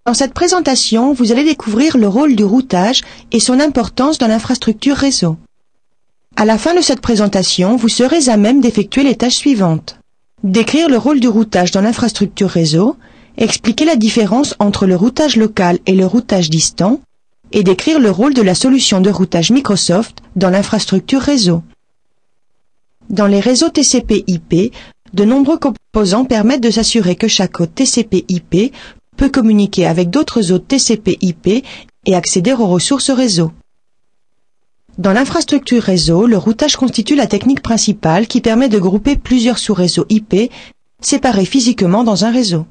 Dans cette présentation, vous allez découvrir le rôle du routage et son importance dans l'infrastructure réseau. À la fin de cette présentation, vous serez à même d'effectuer les tâches suivantes. Décrire le rôle du routage dans l'infrastructure réseau, expliquer la différence entre le routage local et le routage distant, et décrire le rôle de la solution de routage Microsoft dans l'infrastructure réseau. Dans les réseaux TCP/IP, de nombreux composants permettent de s'assurer que chaque hôte TCP/IP peut communiquer avec d'autres hôtes TCP/IP et accéder aux ressources réseau. Dans l'infrastructure réseau, le routage constitue la technique principale qui permet de grouper plusieurs sous-réseaux IP séparés physiquement dans un réseau.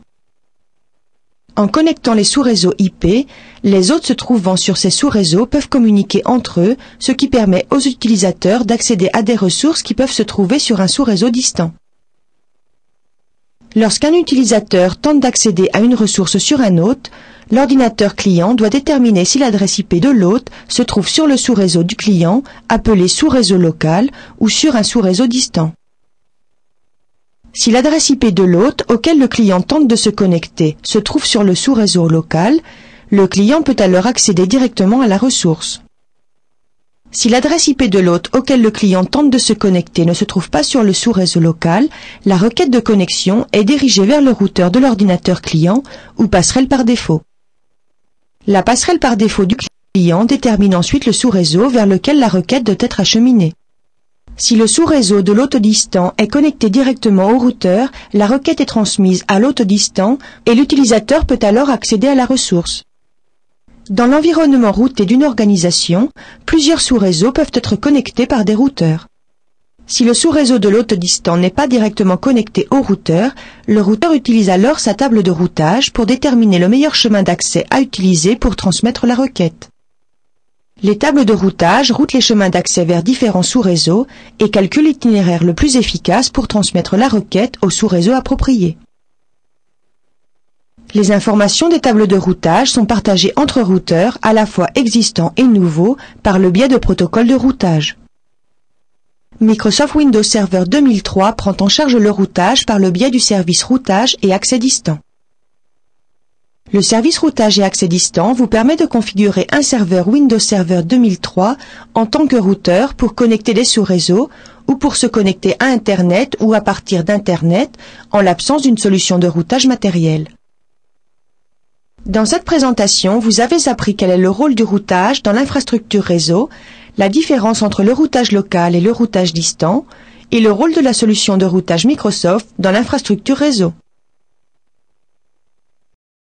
En connectant les sous-réseaux IP, les hôtes se trouvant sur ces sous-réseaux peuvent communiquer entre eux, ce qui permet aux utilisateurs d'accéder à des ressources qui peuvent se trouver sur un sous-réseau distant. Lorsqu'un utilisateur tente d'accéder à une ressource sur un hôte, l'ordinateur client doit déterminer si l'adresse IP de l'hôte se trouve sur le sous-réseau du client, appelé sous-réseau local, ou sur un sous-réseau distant. Si l'adresse IP de l'hôte auquel le client tente de se connecter se trouve sur le sous-réseau local, le client peut alors accéder directement à la ressource. Si l'adresse IP de l'hôte auquel le client tente de se connecter ne se trouve pas sur le sous-réseau local, la requête de connexion est dirigée vers le routeur de l'ordinateur client ou passerelle par défaut. La passerelle par défaut du client détermine ensuite le sous-réseau vers lequel la requête doit être acheminée. Si le sous-réseau de l'hôte distant est connecté directement au routeur, la requête est transmise à l'hôte distant et l'utilisateur peut alors accéder à la ressource. Dans l'environnement routé d'une organisation, plusieurs sous-réseaux peuvent être connectés par des routeurs. Si le sous-réseau de l'hôte distant n'est pas directement connecté au routeur, le routeur utilise alors sa table de routage pour déterminer le meilleur chemin d'accès à utiliser pour transmettre la requête. Les tables de routage routent les chemins d'accès vers différents sous-réseaux et calculent l'itinéraire le plus efficace pour transmettre la requête au sous-réseau approprié. Les informations des tables de routage sont partagées entre routeurs à la fois existants et nouveaux par le biais de protocoles de routage. Microsoft Windows Server 2003 prend en charge le routage par le biais du service routage et accès distant. Le service routage et accès distant vous permet de configurer un serveur Windows Server 2003 en tant que routeur pour connecter des sous-réseaux ou pour se connecter à Internet ou à partir d'Internet en l'absence d'une solution de routage matériel. Dans cette présentation, vous avez appris quel est le rôle du routage dans l'infrastructure réseau, la différence entre le routage local et le routage distant, et le rôle de la solution de routage Microsoft dans l'infrastructure réseau.